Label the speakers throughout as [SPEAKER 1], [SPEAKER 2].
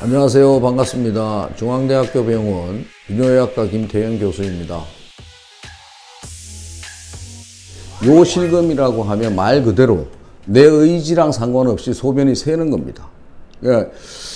[SPEAKER 1] 안녕하세요. 반갑습니다. 중앙대학교 병원 비뇨의학과 김태현 교수입니다. 요실금이라고 하면 말 그대로 내 의지랑 상관없이 소변이 새는 겁니다.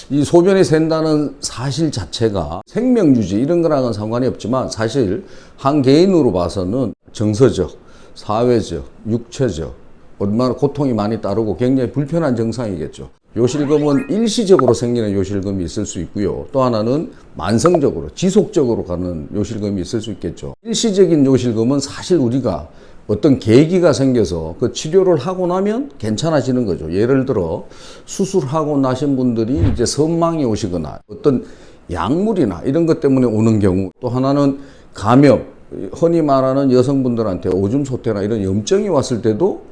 [SPEAKER 1] 이 소변이 샌다는 사실 자체가 생명유지 이런 거랑은 상관이 없지만 사실 한 개인으로 봐서는 정서적, 사회적, 육체적 얼마나 고통이 많이 따르고 굉장히 불편한 증상이겠죠. 요실금은 일시적으로 생기는 요실금이 있을 수 있고요. 또 하나는 만성적으로, 지속적으로 가는 요실금이 있을 수 있겠죠. 일시적인 요실금은 사실 우리가 어떤 계기가 생겨서 그 치료를 하고 나면 괜찮아지는 거죠. 예를 들어 수술하고 나신 분들이 이제 선망이 오시거나 어떤 약물이나 이런 것 때문에 오는 경우, 또 하나는 감염, 흔히 말하는 여성분들한테 오줌 소태나 이런 염증이 왔을 때도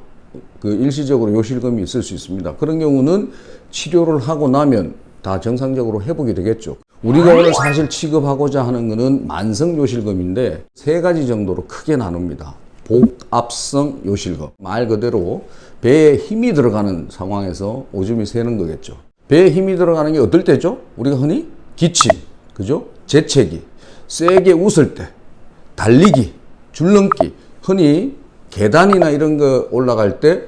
[SPEAKER 1] 그 일시적으로 요실금이 있을 수 있습니다. 그런 경우는 치료를 하고 나면 다 정상적으로 회복이 되겠죠. 우리가 오늘 사실 취급하고자 하는 것은 만성 요실금인데 세 가지 정도로 크게 나눕니다. 복압성 요실금, 말 그대로 배에 힘이 들어가는 상황에서 오줌이 새는 거겠죠. 배에 힘이 들어가는 게 어떨 때죠? 우리가 흔히 기침, 그죠? 재채기, 세게 웃을 때, 달리기, 줄넘기, 흔히 계단이나 이런 거 올라갈 때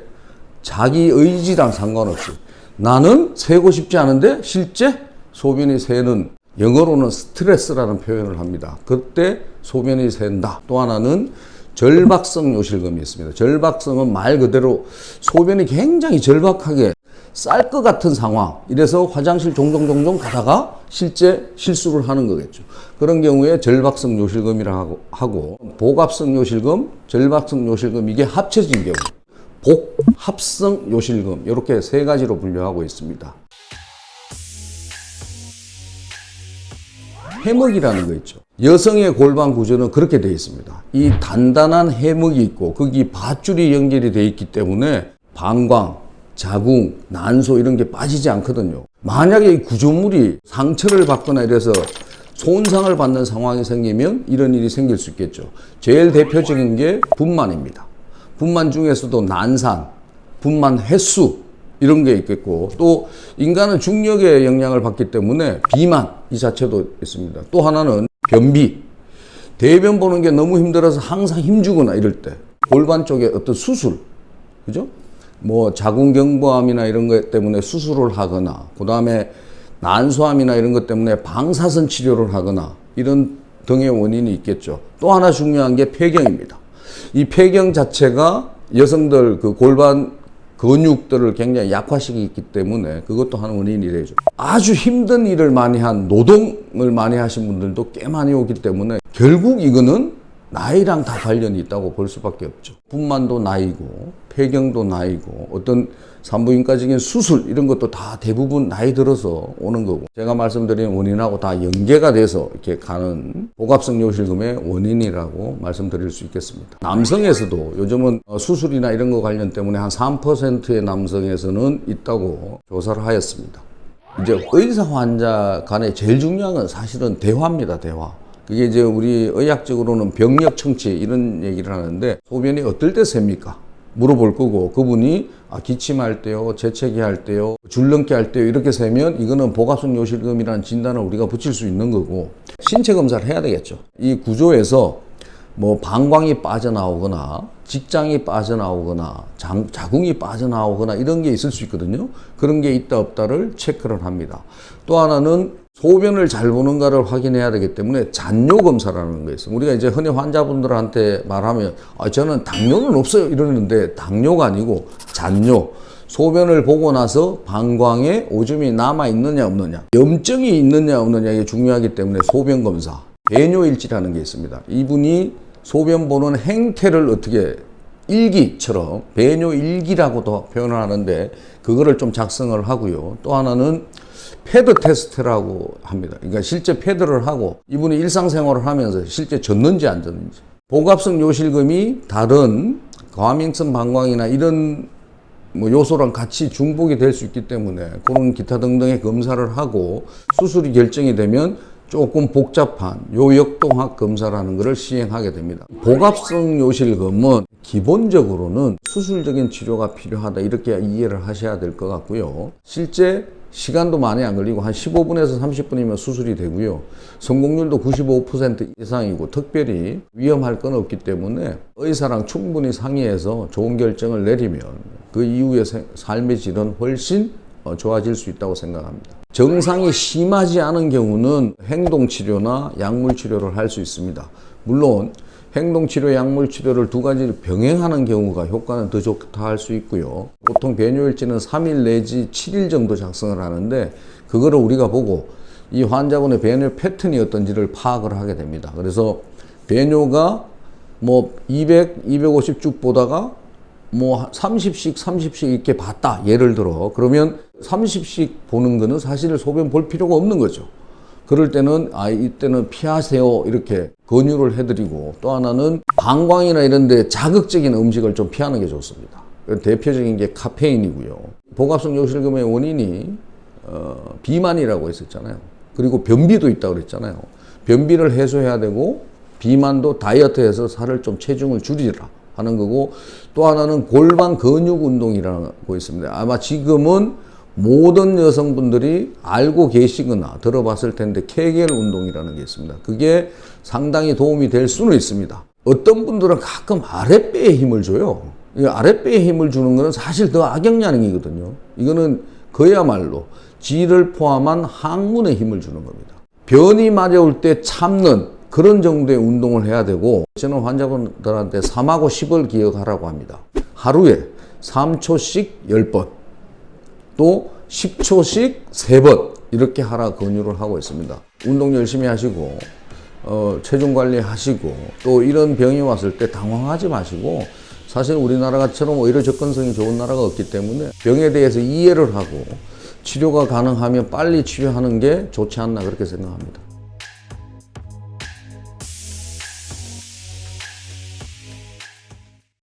[SPEAKER 1] 자기 의지랑 상관없이 나는 새고 싶지 않은데 실제 소변이 새는, 영어로는 스트레스라는 표현을 합니다. 그때 소변이 샌다. 또 하나는 절박성 요실금이 있습니다. 절박성은 말 그대로 소변이 굉장히 절박하게 쌀 것 같은 상황, 이래서 화장실 종종 가다가 실제 실수를 하는 거겠죠. 그런 경우에 절박성 요실금이라고 하고, 복압성 요실금, 절박성 요실금, 이게 합쳐진 경우 복합성 요실금, 이렇게 세 가지로 분류하고 있습니다. 해먹이라는 거 있죠. 여성의 골반 구조는 그렇게 되어 있습니다. 이 단단한 해먹이 있고 거기 밧줄이 연결이 되어 있기 때문에 방광, 자궁, 난소 이런 게 빠지지 않거든요. 만약에 이 구조물이 상처를 받거나 이래서 손상을 받는 상황이 생기면 이런 일이 생길 수 있겠죠. 제일 대표적인 게 분만입니다. 분만 중에서도 난산, 분만 횟수 이런 게 있겠고, 또 인간은 중력의 영향을 받기 때문에 비만 이 자체도 있습니다. 또 하나는 변비, 대변 보는 게 너무 힘들어서 항상 힘주거나 이럴 때, 골반 쪽에 어떤 수술, 그죠? 뭐 자궁경부암이나 이런 것 때문에 수술을 하거나, 그 다음에 난소암이나 이런 것 때문에 방사선 치료를 하거나 이런 등의 원인이 있겠죠. 또 하나 중요한 게 폐경입니다. 이 폐경 자체가 여성들 그 골반 근육들을 굉장히 약화시키기 때문에 그것도 하는 원인이 되죠. 아주 힘든 일을 많이 한, 노동을 많이 하신 분들도 꽤 많이 오기 때문에 결국 이거는 나이랑 다 관련이 있다고 볼 수밖에 없죠. 분만도 나이고 폐경도 나이고 어떤 산부인과적인 수술 이런 것도 다 대부분 나이 들어서 오는 거고, 제가 말씀드린 원인하고 다 연계가 돼서 이렇게 가는 복압성 요실금의 원인이라고 말씀드릴 수 있겠습니다. 남성에서도 요즘은 수술이나 이런 거 관련 때문에 한 3%의 남성에서는 있다고 조사를 하였습니다. 이제 의사 환자 간에 제일 중요한 건 사실은 대화입니다. 대화. 그게 이제 우리 의학적으로는 병력 청취 이런 얘기를 하는데, 소변이 어떨 때 셉니까? 물어볼 거고, 그분이 기침할 때요, 재채기 할 때요, 줄넘기 할 때요 이렇게 세면 이거는 복압성 요실금이라는 진단을 우리가 붙일 수 있는 거고, 신체 검사를 해야 되겠죠. 이 구조에서 뭐 방광이 빠져나오거나 직장이 빠져나오거나 자궁이 빠져나오거나 이런 게 있을 수 있거든요. 그런 게 있다 없다를 체크를 합니다. 또 하나는 소변을 잘 보는가를 확인해야 되기 때문에 잔뇨 검사라는 거 있어요. 우리가 이제 흔히 환자분들한테 말하면 저는 당뇨는 없어요 이러는데, 당뇨가 아니고 잔뇨. 소변을 보고 나서 방광에 오줌이 남아 있느냐 없느냐, 염증이 있느냐 없느냐, 이게 중요하기 때문에 소변 검사, 배뇨일지라는 게 있습니다. 이분이 소변 보는 행태를 어떻게 일기처럼 배뇨일기라고도 표현을 하는데 그거를 좀 작성을 하고요. 또 하나는 패드 테스트라고 합니다. 그러니까 실제 패드를 하고 이분이 일상생활을 하면서 실제 젖는지 안 젖는지. 복압성 요실금이 다른 과민성 방광이나 이런 뭐 요소랑 같이 중복이 될 수 있기 때문에 그런 기타 등등의 검사를 하고 수술이 결정이 되면 조금 복잡한 요역동학 검사라는 것을 시행하게 됩니다. 복합성 요실금은 기본적으로는 수술적인 치료가 필요하다 이렇게 이해를 하셔야 될 것 같고요. 실제 시간도 많이 안 걸리고 한 15분에서 30분이면 수술이 되고요. 성공률도 95% 이상이고 특별히 위험할 건 없기 때문에 의사랑 충분히 상의해서 좋은 결정을 내리면 그 이후의 삶의 질은 훨씬 좋아질 수 있다고 생각합니다. 증상이 심하지 않은 경우는 행동치료나 약물치료를 할 수 있습니다. 물론 행동치료, 약물치료를 두 가지를 병행하는 경우가 효과는 더 좋다 할 수 있고요. 보통 배뇨일지는 3일 내지 7일 정도 작성을 하는데 그거를 우리가 보고 이 환자분의 배뇨 패턴이 어떤지를 파악을 하게 됩니다. 그래서 배뇨가 뭐 200, 250 쭉 보다가 뭐 30씩 이렇게 봤다. 예를 들어. 그러면 30씩 보는 거는 사실 소변 볼 필요가 없는 거죠. 그럴 때는 이때는 피하세요 이렇게 권유를 해드리고, 또 하나는 방광이나 이런 데 자극적인 음식을 좀 피하는 게 좋습니다. 대표적인 게 카페인이고요. 복합성 요실금의 원인이 비만이라고 했었잖아요. 그리고 변비도 있다고 그랬잖아요. 변비를 해소해야 되고 비만도 다이어트해서 살을 좀 체중을 줄이라 하는 거고, 또 하나는 골반 근육 운동이라고 있습니다. 아마 지금은 모든 여성분들이 알고 계시거나 들어봤을 텐데 케겔 운동이라는 게 있습니다. 그게 상당히 도움이 될 수는 있습니다. 어떤 분들은 가끔 아랫배에 힘을 줘요. 이 아랫배에 힘을 주는 거는 사실 더 악영향이거든요. 이거는 그야말로 쥐를 포함한 항문에 힘을 주는 겁니다. 변이 마려울 때 참는 그런 정도의 운동을 해야 되고, 저는 환자분들한테 3하고 10을 기억하라고 합니다. 하루에 3초씩 10번, 또 10초씩 3번 이렇게 하라 권유를 하고 있습니다. 운동 열심히 하시고 체중 관리하시고, 또 이런 병이 왔을 때 당황하지 마시고, 사실 우리나라처럼 의료 접근성이 좋은 나라가 없기 때문에 병에 대해서 이해를 하고 치료가 가능하면 빨리 치료하는 게 좋지 않나 그렇게 생각합니다.